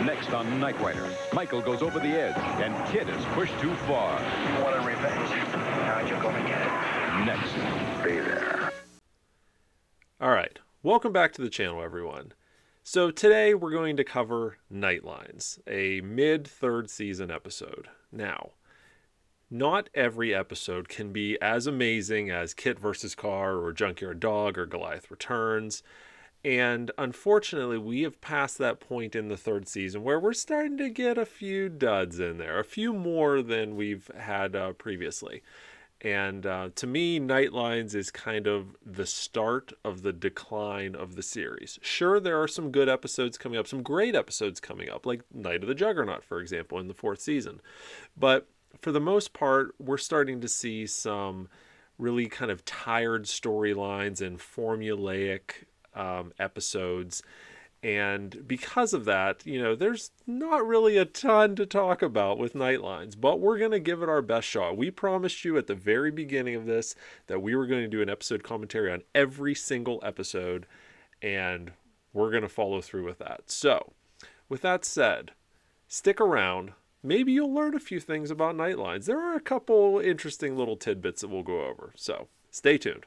Next on Night Rider, Michael goes over the edge, and KITT is pushed too far. You want a revenge? Now you're gonna get it. Next, Be there. All right, welcome back to the channel, everyone. So today we're going to cover Knightlines, a mid-third season episode. Now, not every episode can be as amazing as KITT vs. Carr or Junkyard Dog or Goliath Returns. And unfortunately, we have passed that point in the third season where we're starting to get a few duds in there, a few more than we've had previously. And to me, Knightlines is kind of the start of the decline of the series. Sure, there are some good episodes coming up, some great episodes coming up, like Night of the Juggernaut, for example, in the fourth season. But for the most part, we're starting to see some really kind of tired storylines and formulaic episodes. And because of that, there's not really a ton to talk about with Knightlines, but we're going to give it our best shot. We promised you at the very beginning of this that we were going to do an episode commentary on every single episode, and we're going to follow through with that. So, with that said, stick around. Maybe you'll learn a few things about Knightlines. There are a couple interesting little tidbits that we'll go over, so stay tuned.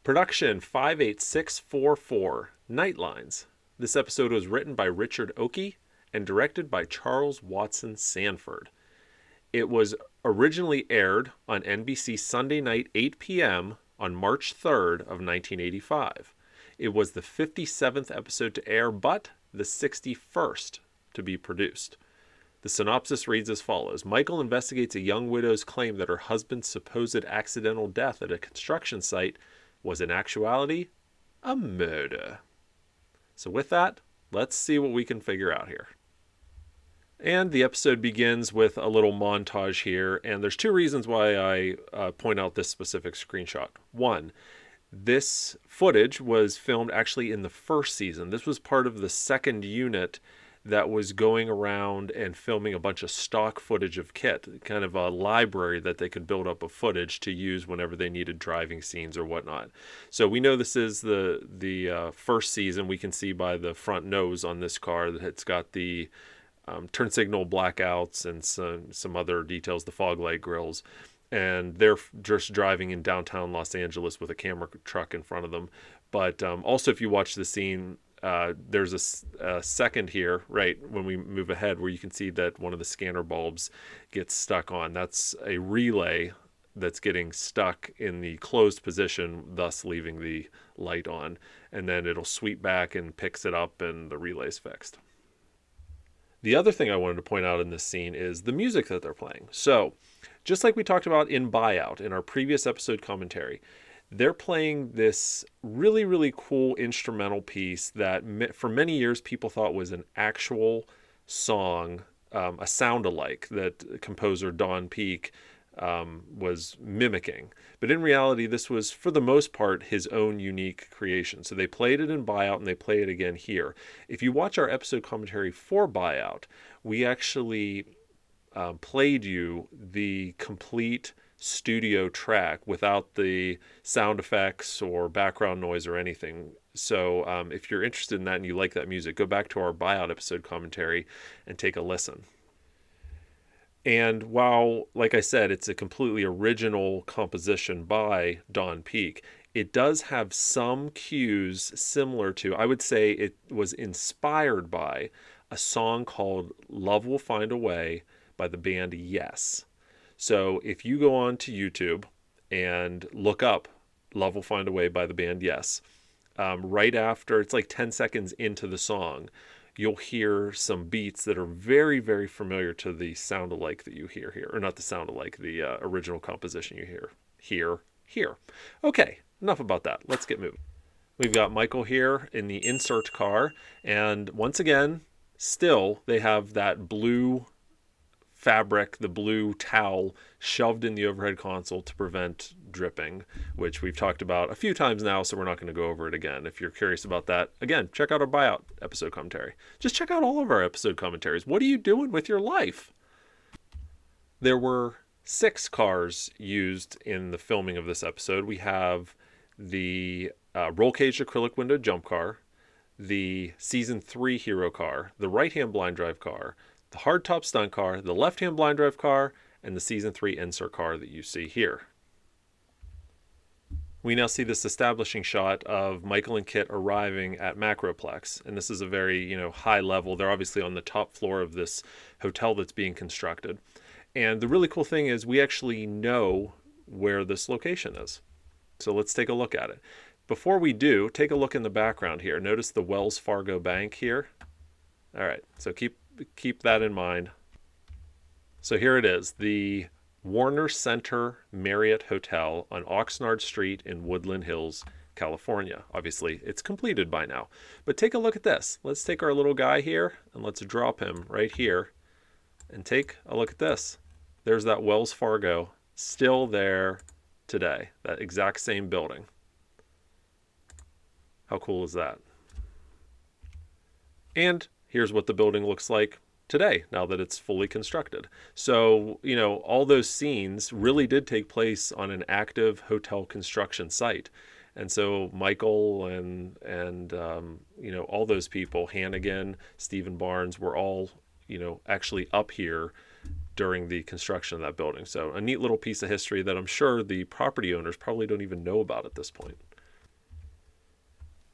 Production 58644, Knightlines. This episode was written by Richard Oakey and directed by Charles Watson Sanford. It was originally aired on NBC Sunday night 8 p.m. on March 3rd of 1985. It was the 57th episode to air, but the 61st to be produced. The synopsis reads as follows. Michael investigates a young widow's claim that her husband's supposed accidental death at a construction site was in actuality a murder. So with that, let's see what we can figure out here. And the episode begins with a little montage here, and there's two reasons why I point out this specific screenshot. One, this footage was filmed actually in the first season. This was part of the second unit that was going around and filming a bunch of stock footage of KITT, kind of a library that they could build up of footage to use whenever they needed driving scenes or whatnot. So we know this is the first season. We can see by the front nose on this car that it's got the turn signal blackouts and some other details, the fog light grills. And they're just driving in downtown Los Angeles with a camera truck in front of them. But also if you watch the scene, there's a second here, right, when we move ahead, where you can see that one of the scanner bulbs gets stuck on. That's a relay that's getting stuck in the closed position, thus leaving the light on. And then it'll sweep back and picks it up, and the relay's fixed. The other thing I wanted to point out in this scene is the music that they're playing. So, just like we talked about in Buyout, in our previous episode commentary, they're playing this really, really cool instrumental piece that for many years people thought was an actual song, a sound-alike that composer Don Peake was mimicking. But in reality, this was, for the most part, his own unique creation. So they played it in Buyout and they play it again here. If you watch our episode commentary for Buyout, we actually played you the complete studio track without the sound effects or background noise or anything. So if you're interested in that and you like that music, go back to our Buyout episode commentary and take a listen. And while, like I said, it's a completely original composition by Don Peake, it does have some cues similar to, I would say it was inspired by a song called Love Will Find a Way by the band Yes. So if you go on to YouTube and look up Love Will Find a Way by the band Yes, right after, it's like 10 seconds into the song, you'll hear some beats that are very, very familiar to the sound-alike that you hear here. Or not the sound-alike, the original composition you hear here. Okay, enough about that. Let's get moving. We've got Michael here in the insert car. And once again, still, they have that blue fabric, the blue towel shoved in the overhead console to prevent dripping, which we've talked about a few times now, so we're not going to go over it again. If you're curious about that, again, check out our buyout episode commentary. Just check out all of our episode commentaries. What are you doing with your life? There were 6 cars used in the filming of this episode. We have the roll cage acrylic window jump car, the season 3 hero car, the right-hand blind drive car, the hardtop stunt car, the left-hand blind drive car, and the season 3 insert car that you see here. We now see this establishing shot of Michael and Kit arriving at Macroplex, and this is a very, high level. They're obviously on the top floor of this hotel that's being constructed. And the really cool thing is we actually know where this location is. So let's take a look at it. Before we do, take a look in the background here. Notice the Wells Fargo Bank here. All right, so keep that in mind. So here it is, the Warner Center Marriott Hotel on Oxnard Street in Woodland Hills, California. Obviously, it's completed by now. But take a look at this. Let's take our little guy here and let's drop him right here. And take a look at this. There's that Wells Fargo still there today, that exact same building. How cool is that? And here's what the building looks like today, now that it's fully constructed. So, all those scenes really did take place on an active hotel construction site. And so Michael and all those people, Hannigan, Stephen Barnes, were all, actually up here during the construction of that building. So a neat little piece of history that I'm sure the property owners probably don't even know about at this point.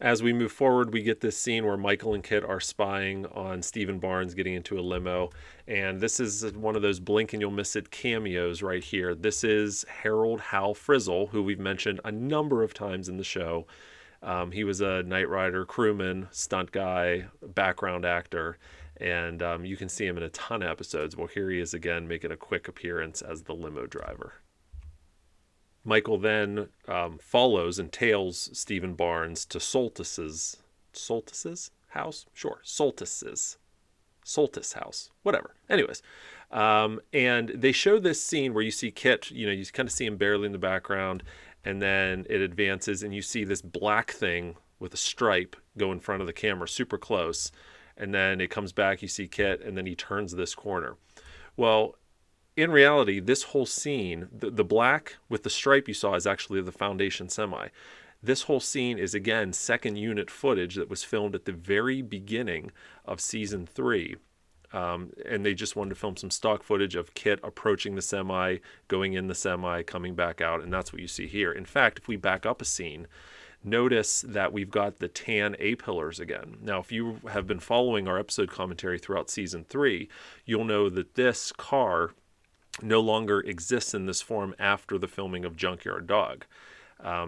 As we move forward, we get this scene where Michael and Kit are spying on Stephen Barnes getting into a limo. And this is one of those blink and you'll miss it cameos right here. This is Harold Hal Frizzle, who we've mentioned a number of times in the show. He was a Knight Rider crewman, stunt guy, background actor. And you can see him in a ton of episodes. Well, here he is again, making a quick appearance as the limo driver. Michael then follows and tails Stephen Barnes to Soltis's house? Sure, Soltis house, whatever. Anyways, and they show this scene where you see Kit, you kind of see him barely in the background, and then it advances and you see this black thing with a stripe go in front of the camera super close. And then it comes back, you see Kit, and then he turns this corner. Well, in reality, this whole scene, the black with the stripe you saw is actually the Foundation semi. This whole scene is, again, second unit footage that was filmed at the very beginning of season 3. And they just wanted to film some stock footage of Kit approaching the semi, going in the semi, coming back out, and that's what you see here. In fact, if we back up a scene, notice that we've got the tan A-pillars again. Now, if you have been following our episode commentary throughout season 3, you'll know that this car no longer exists in this form after the filming of Junkyard Dog.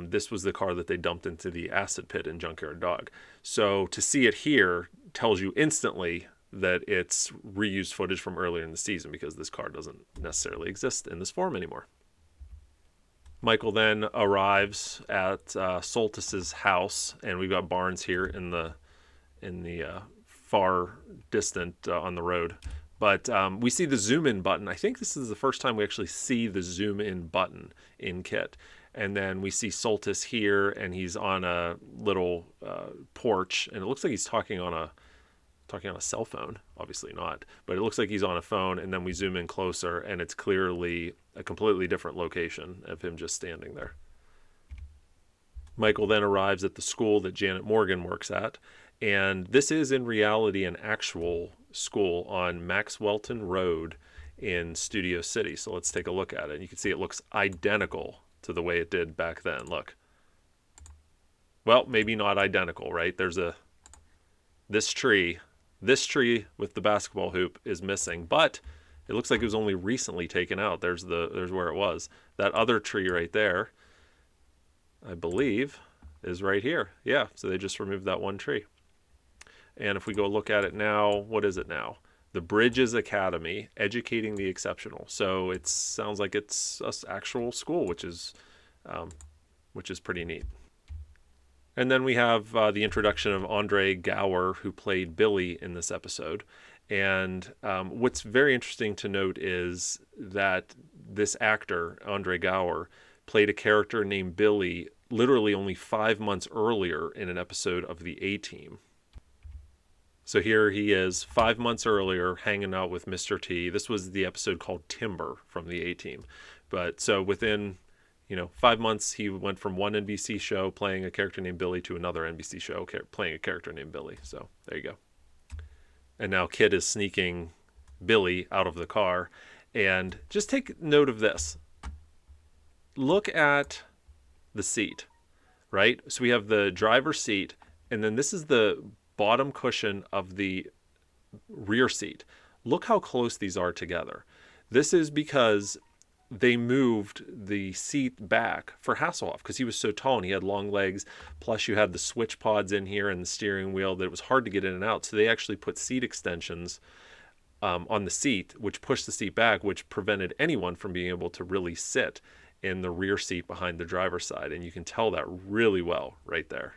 This was the car that they dumped into the acid pit in Junkyard Dog. So to see it here tells you instantly that it's reused footage from earlier in the season, because this car doesn't necessarily exist in this form anymore. Michael then arrives at Soltis's house, and we've got Barnes here in the far distant on the road. But we see the zoom in button. I think this is the first time we actually see the zoom in button in Kit. And then we see Soltis here, and he's on a little porch, and it looks like he's talking on a cell phone. Obviously not, but it looks like he's on a phone. And then we zoom in closer, and it's clearly a completely different location of him just standing there. Michael then arrives at the school that Janet Morgan works at, and this is in reality an actual school on Maxwellton Road in Studio City. So let's take a look at it. You can see it looks identical to the way it did back then. Look. Well, maybe not identical, right? There's this tree with the basketball hoop is missing, but it looks like it was only recently taken out. There's where it was. That other tree right there, I believe, is right here. Yeah, so they just removed that one tree. And if we go look at it now, what is it now? The Bridges Academy, Educating the Exceptional. So it sounds like it's an actual school, which is pretty neat. And then we have the introduction of Andre Gower, who played Billy in this episode. And what's very interesting to note is that this actor, Andre Gower, played a character named Billy literally only 5 months earlier in an episode of the A-Team. So here he is 5 months earlier hanging out with Mr. T. This was the episode called Timber from the A-Team. But so within 5 months, he went from one NBC show playing a character named Billy to another NBC show playing a character named Billy. So there you go. And now KITT is sneaking Billy out of the car. And just take note of this. Look at the seat, right? So we have the driver's seat, and then this is the bottom cushion of the rear seat. Look how close these are together. This is because they moved the seat back for Hasselhoff because he was so tall and he had long legs. Plus you had the switch pods in here and the steering wheel that it was hard to get in and out. So they actually put seat extensions on the seat, which pushed the seat back, which prevented anyone from being able to really sit in the rear seat behind the driver's side. And you can tell that really well right there.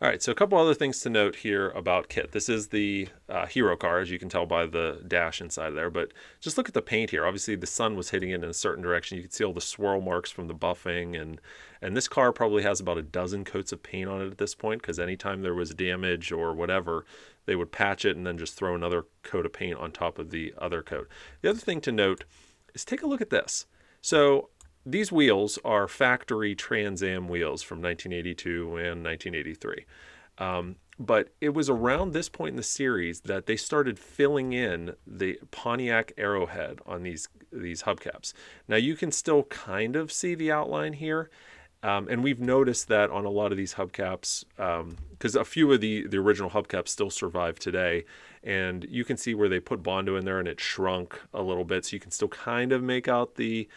All right, so a couple other things to note here about KITT. This is the hero car, as you can tell by the dash inside there, but just look at the paint here. Obviously, the sun was hitting it in a certain direction. You can see all the swirl marks from the buffing, and this car probably has about a dozen coats of paint on it at this point, because anytime there was damage or whatever, they would patch it and then just throw another coat of paint on top of the other coat. The other thing to note is take a look at this. So these wheels are factory Trans Am wheels from 1982 and 1983. But it was around this point in the series that they started filling in the Pontiac Arrowhead on these hubcaps. Now you can still kind of see the outline here. And we've noticed that on a lot of these hubcaps, because a few of the original hubcaps still survive today. And you can see where they put Bondo in there and it shrunk a little bit. So you can still kind of make out the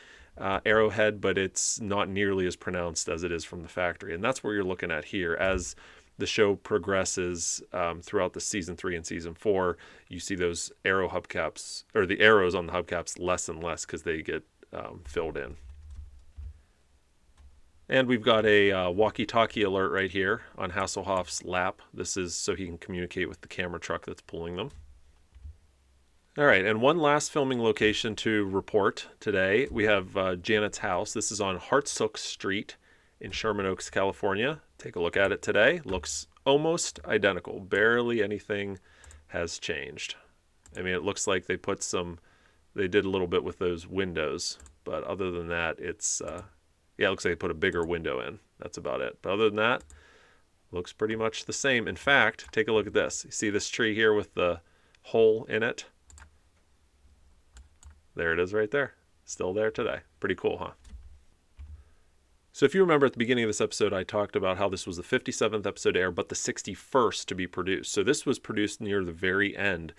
arrowhead, but it's not nearly as pronounced as it is from the factory. And that's what you're looking at here. As the show progresses throughout the season 3 and season 4, you see those arrow hubcaps, or the arrows on the hubcaps, less and less because they get filled in. And we've got a walkie-talkie alert right here on Hasselhoff's lap. This is so he can communicate with the camera truck that's pulling them. All right, and one last filming location to report today. We have Janet's house. This is on Hartsook Street in Sherman Oaks, California. Take a look at it today. Looks almost identical. Barely anything has changed. I mean, it looks like they did a little bit with those windows, but other than that, it's, it looks like they put a bigger window in. That's about it. But other than that, looks pretty much the same. In fact, take a look at this. You see this tree here with the hole in it? There it is right there. Still there today. Pretty cool, huh? So if you remember at the beginning of this episode, I talked about how this was the 57th episode to air, but the 61st to be produced. So this was produced near the very end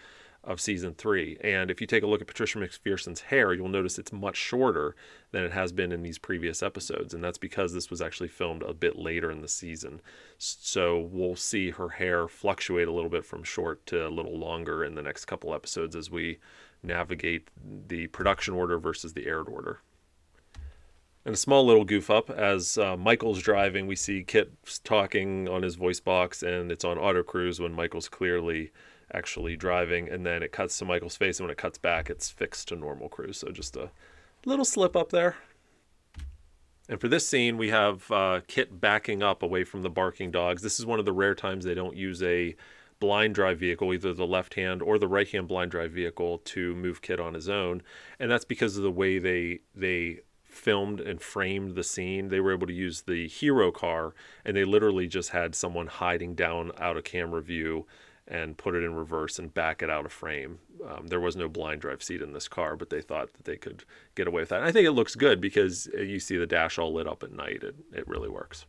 of season 3. And if you take a look at Patricia McPherson's hair, you'll notice it's much shorter than it has been in these previous episodes. And that's because this was actually filmed a bit later in the season. So we'll see her hair fluctuate a little bit from short to a little longer in the next couple episodes as we navigate the production order versus the aired order. And a small little goof up, as Michael's driving, we see KITT talking on his voice box, and it's on auto cruise when Michael's clearly actually driving, and then it cuts to Michael's face, and when it cuts back, it's fixed to normal cruise. So just a little slip up there. And for this scene, we have KITT backing up away from the barking dogs. This is one of the rare times they don't use a blind drive vehicle, either the left hand or the right hand blind drive vehicle, to move KITT on his own. And that's because of the way they filmed and framed the scene. They were able to use the hero car, and they literally just had someone hiding down out of camera view and put it in reverse and back it out of frame. There was no blind drive seat in this car, but they thought that they could get away with that. And I think it looks good because you see the dash all lit up at night. It really works.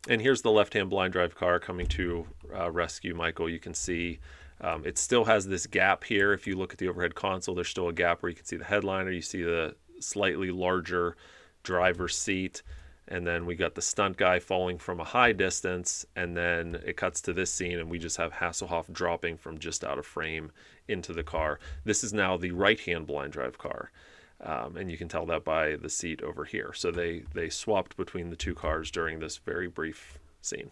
And here's the left-hand blind drive car coming to rescue Michael. You can see it still has this gap here. If you look at the overhead console, there's still a gap where you can see the headliner. You see the slightly larger driver's seat. And then we got the stunt guy falling from a high distance, and then it cuts to this scene, and we just have Hasselhoff dropping from just out of frame into the car. This is now the right-hand blind drive car, and you can tell that by the seat over here. So they swapped between the two cars during this very brief scene.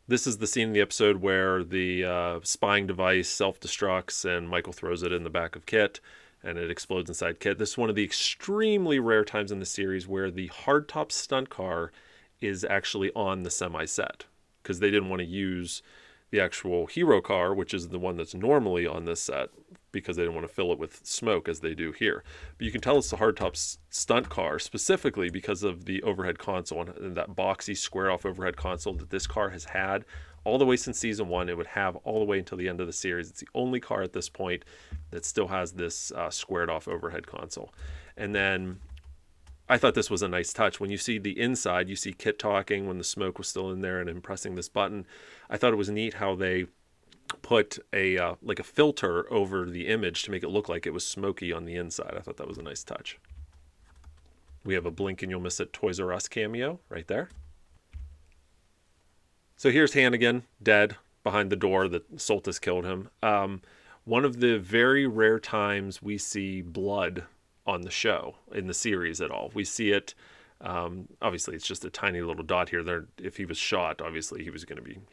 This is the scene in the episode where the spying device self-destructs, and Michael throws it in the back of KITT, and it explodes inside KITT. This is one of the extremely rare times in the series where the hardtop stunt car is actually on the semi-set, because they didn't want to use the actual hero car, which is the one that's normally on this set, because they didn't want to fill it with smoke as they do here. But you can tell it's the hardtop stunt car specifically because of the overhead console and that boxy square-off overhead console that this car has had all the way since season 1. It would have all the way until the end of the series. It's the only car at this point that still has this squared off overhead console. And then I thought this was a nice touch. When you see the inside, you see KITT talking when the smoke was still in there and him pressing this button. I thought it was neat how they put a like a filter over the image to make it look like it was smoky on the inside. I thought that was a nice touch. We have a Blink and You'll Miss It Toys R Us cameo right there. So here's Hannigan, dead, behind the door that Soltis killed him. One of the very rare times we see blood on the show, in the series at all. We see it, obviously it's just a tiny little dot here. There, if he was shot, obviously he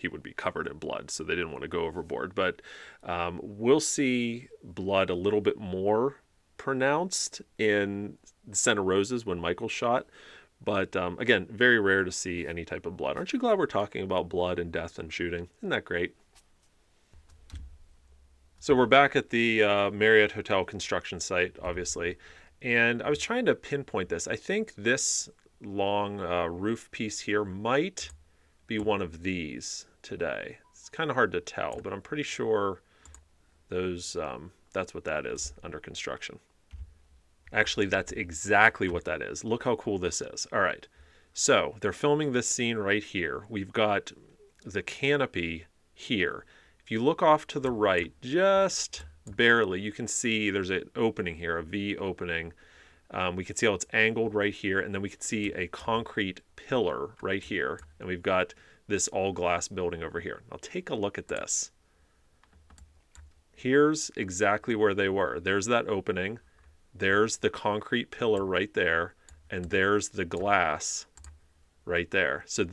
would be covered in blood, so they didn't want to go overboard. But we'll see blood a little bit more pronounced in the Scent of Roses when Michael's shot. But again, very rare to see any type of blood. Aren't you glad we're talking about blood and death and shooting? Isn't that great? So we're back at the Marriott Hotel construction site, obviously. And I was trying to pinpoint this. I think this long roof piece here might be one of these today. It's kind of hard to tell, but I'm pretty sure those that's what that is under construction. Actually, that's exactly what that is. Look how cool this is. All right. So they're filming this scene right here. We've got the canopy here. If you look off to the right, just barely, you can see there's an opening here, a V opening. We can see how it's angled right here, and then we can see a concrete pillar right here, and we've got this all glass building over here. Now take a look at this. Here's exactly where they were. There's that opening. There's the concrete pillar right there, and there's the glass right there. So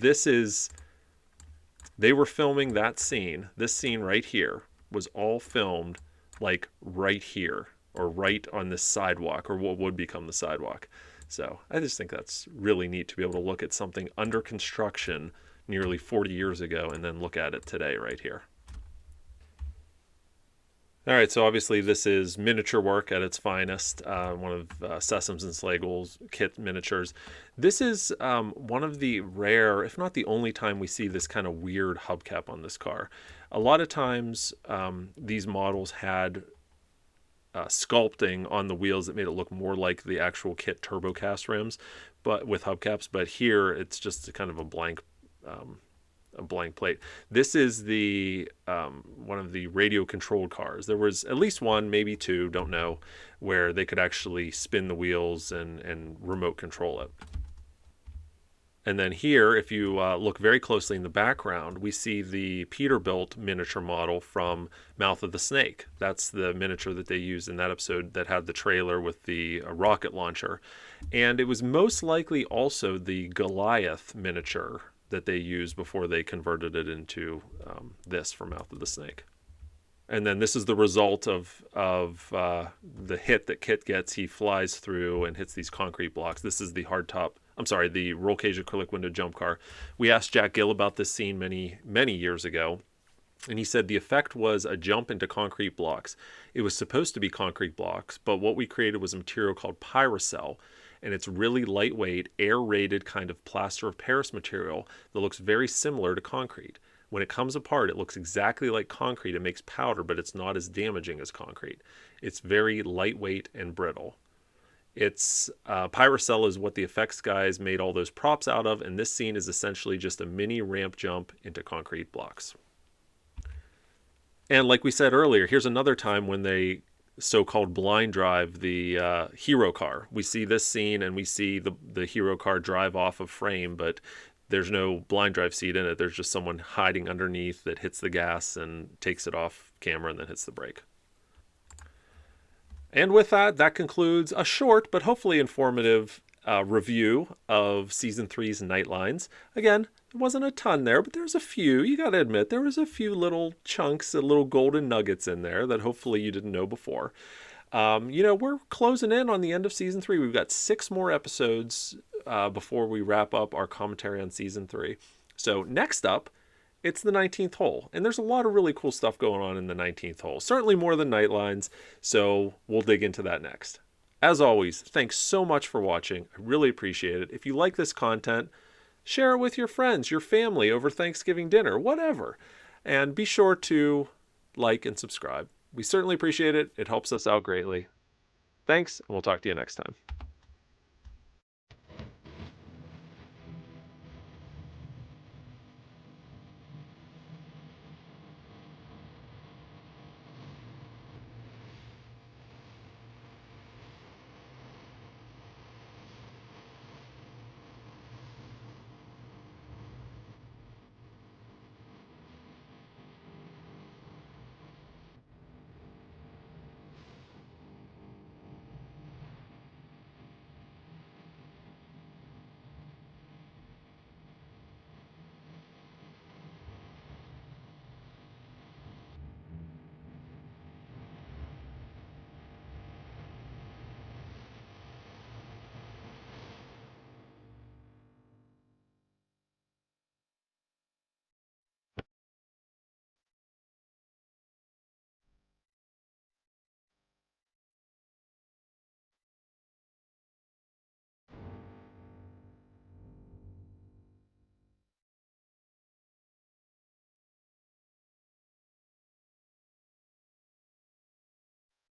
they were filming that scene. This scene right here was all filmed like right here, or right on this sidewalk, or what would become the sidewalk. So I just think that's really neat to be able to look at something under construction nearly 40 years ago and then look at it today right here. All right, so obviously this is miniature work at its finest, one of Sessoms and Slagle's KITT miniatures. This is one of the rare, if not the only time we see this kind of weird hubcap on this car. A lot of times these models had sculpting on the wheels that made it look more like the actual KITT TurboCast rims, but with hubcaps. But here it's just kind of a blank plate. This is the one of the radio controlled cars. There was at least one, maybe two, don't know, where they could actually spin the wheels and remote control it. And then here, if you look very closely in the background, we see the Peterbilt miniature model from Mouth of the Snake. That's the miniature that they used in that episode that had the trailer with the rocket launcher. And it was most likely also the Goliath miniature that they used before they converted it into this for Mouth of the Snake. And then this is the result of the hit that KITT gets. He flies through and hits these concrete blocks. This is the the roll cage acrylic window jump car. We asked Jack Gill about this scene many, many years ago, and he said the effect was a jump into concrete blocks. It was supposed to be concrete blocks, but what we created was a material called Pyrocell, and it's really lightweight, air-rated kind of plaster of Paris material that looks very similar to concrete. When it comes apart, it looks exactly like concrete. It makes powder, but it's not as damaging as concrete. It's very lightweight and brittle. It's Pyrocell is what the effects guys made all those props out of, and this scene is essentially just a mini ramp jump into concrete blocks. And like we said earlier, here's another time when they so-called blind drive the hero car. We see this scene and we see the hero car drive off of frame, but there's no blind drive seat in it. There's just someone hiding underneath that hits the gas and takes it off camera and then hits the brake. And with that, that concludes a short but hopefully informative review of Season 3's Knightlines. Again, there wasn't a ton there, but there's a few. You got to admit, there was a few little chunks, little golden nuggets in there that hopefully you didn't know before. We're closing in on the end of Season 3. We've got 6 more episodes before we wrap up our commentary on Season 3. So next up, it's the 19th hole. And there's a lot of really cool stuff going on in the 19th hole. Certainly more than Knightlines, so we'll dig into that next. As always, thanks so much for watching. I really appreciate it. If you like this content, share it with your friends, your family over Thanksgiving dinner, whatever. And be sure to like and subscribe. We certainly appreciate it. It helps us out greatly. Thanks, and we'll talk to you next time.